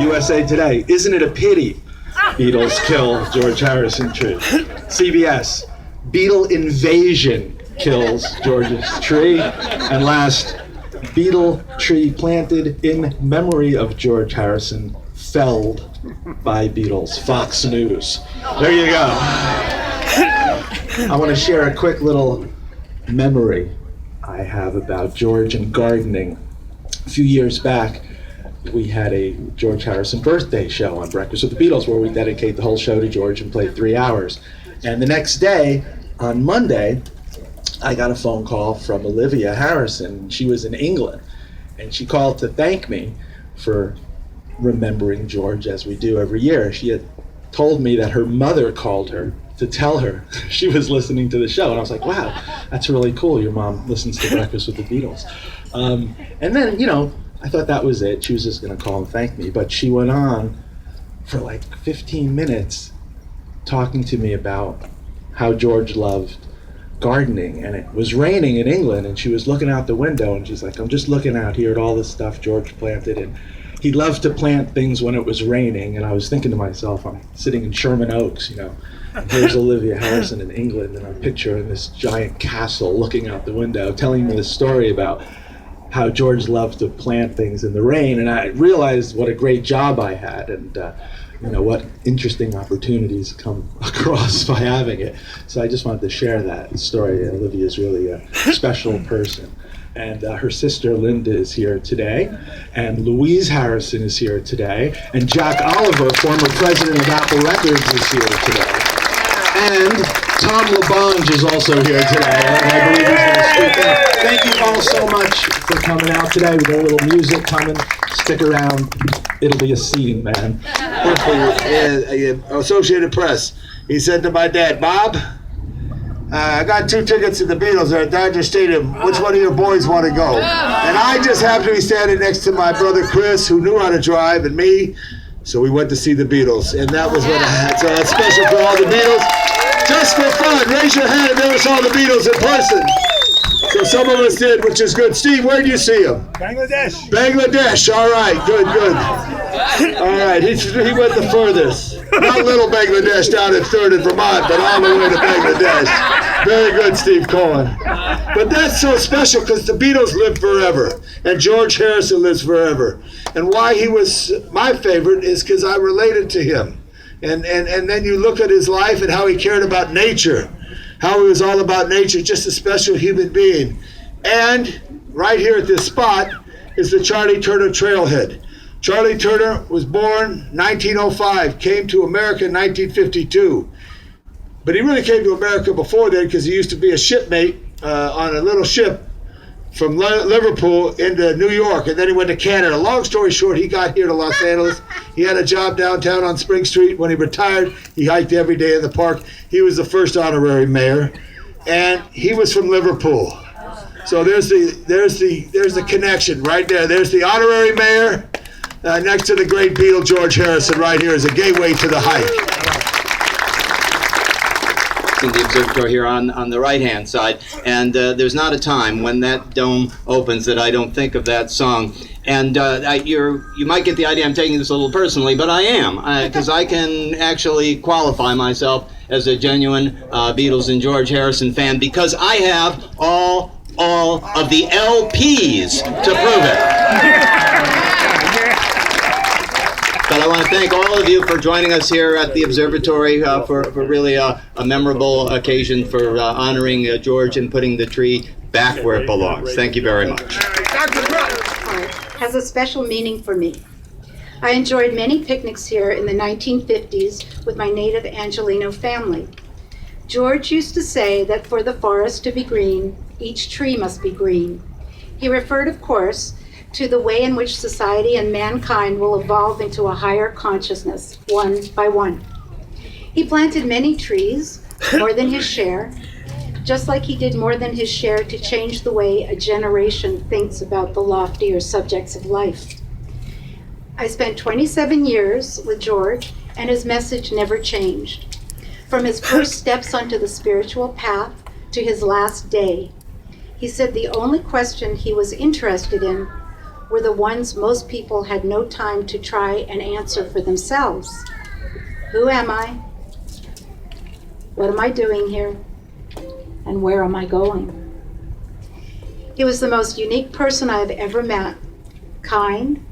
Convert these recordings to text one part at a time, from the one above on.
USA Today, isn't it a pity Beatles kill George Harrison tree? CBS, Beatle invasion kills George's tree. And last, Beatle tree planted in memory of George Harrison felled by Beatles. Fox News. There you go. I want to share a quick little memory I have about George and gardening. A few years back, we had a George Harrison birthday show on Breakfast with the Beatles where we dedicate the whole show to George and play 3 hours. And the next day, on Monday, I got a phone call from Olivia Harrison. She was in England, and she called to thank me for remembering George as we do every year. She had told me that her mother called her to tell her she was listening to the show. And I was like, wow, that's really cool. Your mom listens to Breakfast with the Beatles. And then, I thought that was it. She was just going to call and thank me. But she went on for like 15 minutes talking to me about how George loved gardening. And it was raining in England, and she was looking out the window, and she's like, I'm just looking out here at all this stuff George planted. And he loved to plant things when it was raining. And I was thinking to myself, I'm sitting in Sherman Oaks, and here's Olivia Harrison in England, and I'm picturing this giant castle looking out the window, telling me this story about how George loved to plant things in the rain. And I realized what a great job I had, and what interesting opportunities come across by having it. So I just wanted to share that story. Olivia is really a special person. And her sister Linda is here today, and Louise Harrison is here today, and Jack Oliver, former president of Apple Records, is here today. And Tom LaBonge is also here today, and I believe he's going to speak out. Thank you all so much for coming out today. We got a little music coming. Stick around. It'll be a scene, man. Associated Press. He said to my dad, Bob, I got 2 tickets to the Beatles at Dodger Stadium. Which one of your boys want to go? And I just happened to be standing next to my brother Chris, who knew how to drive, and me. So we went to see the Beatles, and that was what I had. So that's special for all the Beatles. Just for fun, raise your hand if you ever saw the Beatles in person. So some of us did, which is good. Steve, where did you see him? Bangladesh. Bangladesh, all right, good. All right, he went the furthest. Not little Bangladesh down at 3rd in Vermont, but all the way to Bangladesh. Very good, Steve Cohen. But that's so special because the Beatles live forever, and George Harrison lives forever. And why he was my favorite is because I related to him. And then you look at his life and how he cared about nature, how he was all about nature, just a special human being. And right here at this spot is the Charlie Turner Trailhead. Charlie Turner was born 1905, came to America in 1952. But he really came to America before then because he used to be a shipmate on a little ship from Liverpool into New York, and then he went to Canada. Long story short, he got here to Los Angeles. He had a job downtown on Spring Street. When he retired, he hiked every day in the park. He was the first honorary mayor, and he was from Liverpool. So there's the connection right there. There's the honorary mayor next to the great Beatle George Harrison right here as a gateway to the hike. In the observatory here on the right-hand side, and there's not a time when that dome opens that I don't think of that song. And you might get the idea I'm taking this a little personally, but I am, because I can actually qualify myself as a genuine Beatles and George Harrison fan because I have all of the LPs to prove it. But I want to thank all of you for joining us here at the observatory for really a memorable occasion for honoring George and putting the tree back where it belongs. Thank you very much. Has a special meaning for me. I enjoyed many picnics here in the 1950s with my native Angelino family. George used to say that for the forest to be green, each tree must be green. He referred, of course, to the way in which society and mankind will evolve into a higher consciousness, one by one. He planted many trees, more than his share, just like he did more than his share to change the way a generation thinks about the loftier subjects of life. I spent 27 years with George, and his message never changed. From his first steps onto the spiritual path to his last day, he said the only question he was interested in were the ones most people had no time to try and answer for themselves. Who am I? What am I doing here? And where am I going? He was the most unique person I have ever met. Kind,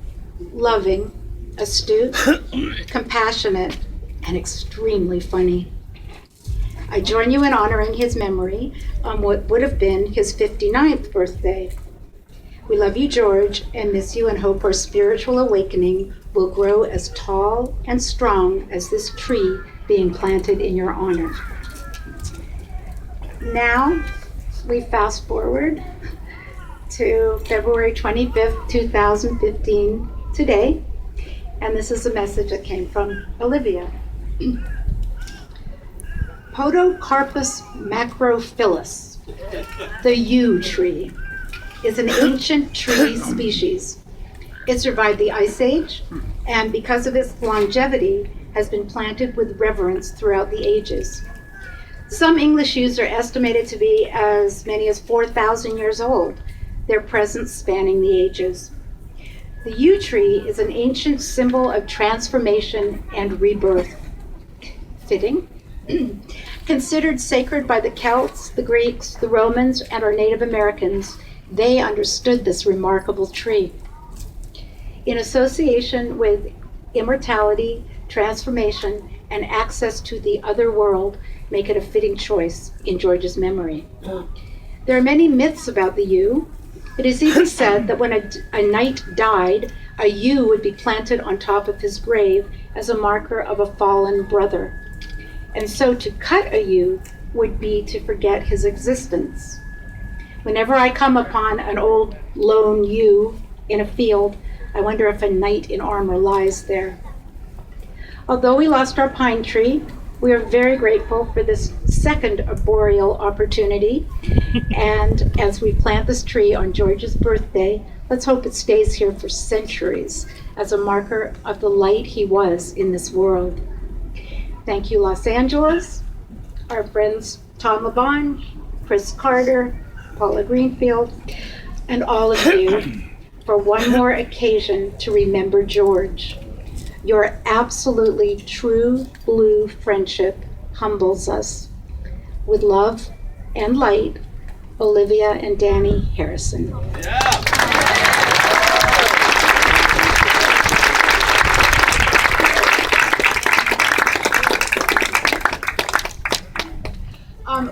loving, astute, compassionate, and extremely funny. I join you in honoring his memory on what would have been his 59th birthday. We love you, George, and miss you and hope our spiritual awakening will grow as tall and strong as this tree being planted in your honor. Now, we fast forward to February 25th, 2015, today, and this is a message that came from Olivia. Podocarpus macrophyllus, the yew tree, is an ancient tree species. It survived the Ice Age, and because of its longevity, has been planted with reverence throughout the ages. Some English yews are estimated to be as many as 4,000 years old, their presence spanning the ages. The yew tree is an ancient symbol of transformation and rebirth. Fitting. Considered sacred by the Celts, the Greeks, the Romans, and our Native Americans, they understood this remarkable tree. In association with immortality, transformation, and access to the other world, make it a fitting choice in George's memory. There are many myths about the yew. It is even said that when a knight died, a yew would be planted on top of his grave as a marker of a fallen brother. And so to cut a yew would be to forget his existence. Whenever I come upon an old lone yew in a field, I wonder if a knight in armor lies there. Although we lost our pine tree, we are very grateful for this second arboreal opportunity. And as we plant this tree on George's birthday, let's hope it stays here for centuries as a marker of the light he was in this world. Thank you, Los Angeles, our friends Tom LaBonge, Chris Carter, Paula Greenfield, and all of you for one more occasion to remember George. Your absolutely true blue friendship humbles us. With love and light, Olivia and Danny Harrison.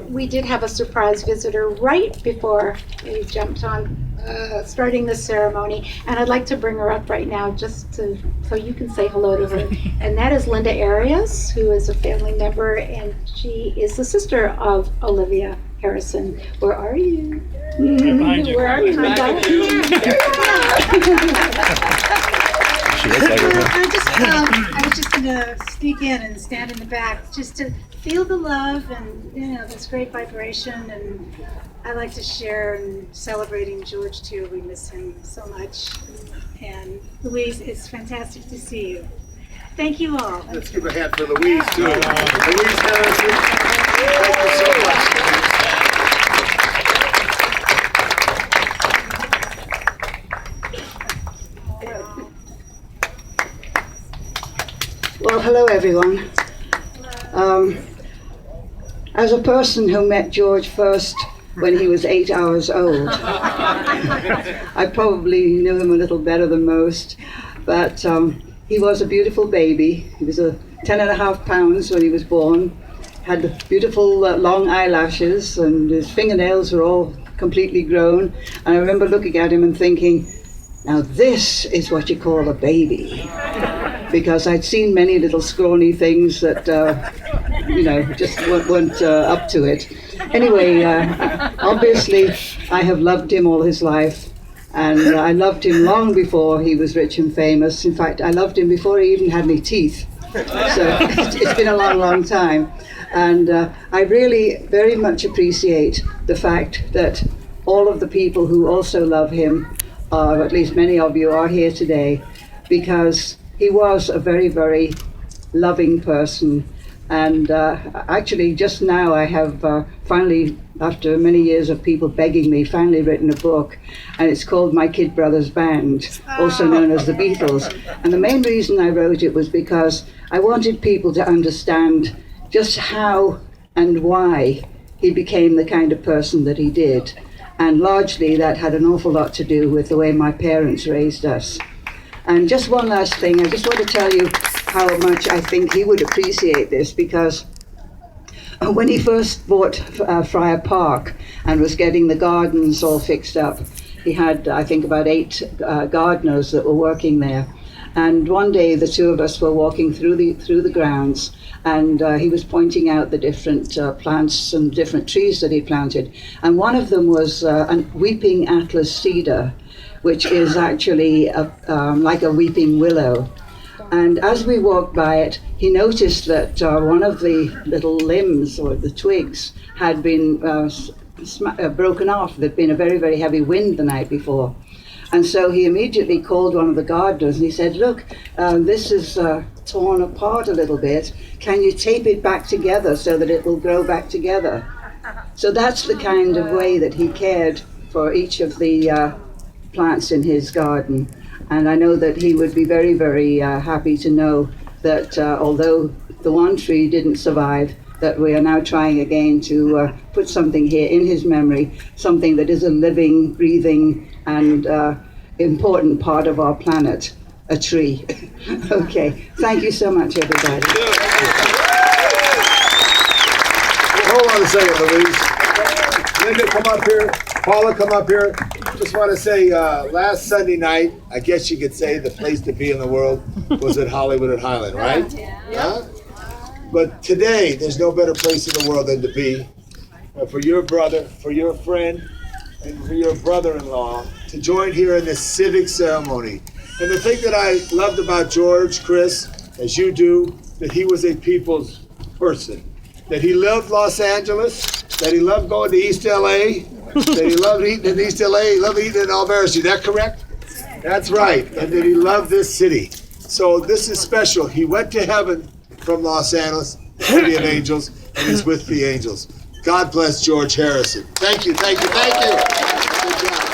We did have a surprise visitor right before we jumped on starting the ceremony, and I'd like to bring her up right now just so you can say hello to her. And that is Linda Arias, who is a family member, and she is the sister of Olivia Harrison. Where are you? Where are you, Linda? I was just going to sneak in and stand in the back just to feel the love and, this great vibration. And I like to share and celebrating George too. We miss him so much. And Louise, it's fantastic to see you. Thank you all. Let's give a hand for Louise too. Louise Harrison, thank you so much. Well, hello everyone. As a person who met George first when he was 8 hours old, I probably knew him a little better than most, but he was a beautiful baby. He was 10.5 pounds when he was born, had beautiful long eyelashes, and his fingernails were all completely grown. And I remember looking at him and thinking, now this is what you call a baby. Because I'd seen many little scrawny things that, just weren't up to it. Anyway, obviously, I have loved him all his life, and I loved him long before he was rich and famous. In fact, I loved him before he even had any teeth. So it's been a long, long time. And I really very much appreciate the fact that all of the people who also love him, or at least many of you, are here today, because he was a very, very loving person, And actually, just now I have finally, after many years of people begging me, finally written a book, and it's called My Kid Brothers Band, also known as the Beatles. And the main reason I wrote it was because I wanted people to understand just how and why he became the kind of person that he did. And largely that had an awful lot to do with the way my parents raised us. And just one last thing, I just want to tell you how much I think he would appreciate this, because when he first bought Friar Park and was getting the gardens all fixed up, he had, I think, about 8 gardeners that were working there. And one day the two of us were walking through the grounds, and he was pointing out the different plants and different trees that he planted. And one of them was a weeping atlas cedar, which is actually like a weeping willow. And as we walked by it, he noticed that one of the little limbs or the twigs had been broken off. There'd been a very, very heavy wind the night before. And so he immediately called one of the gardeners and he said, look, this is torn apart a little bit. Can you tape it back together so that it will grow back together? So that's the kind of way that he cared for each of the plants in his garden. And I know that he would be very, very happy to know that although the one tree didn't survive, that we are now trying again to put something here in his memory, something that is a living, breathing, and important part of our planet, a tree. Okay, thank you so much, everybody. Hold on a second, Louise. Linda, come up here. Paula, come up here. Just want to say, last Sunday night, I guess you could say the place to be in the world was at Hollywood at Highland, right? Yeah. Huh? But today, there's no better place in the world than to be for your brother, for your friend, and for your brother-in-law to join here in this civic ceremony. And the thing that I loved about George, Chris, as you do, that he was a people's person, that he loved Los Angeles, that he loved going to East LA, that he loved eating in East LA, he loved eating in Alvarez. Is that correct? That's right. And that he loved this city. So this is special. He went to heaven from Los Angeles, the city of angels, and he's with the angels. God bless George Harrison. Thank you, thank you, thank you. Good job.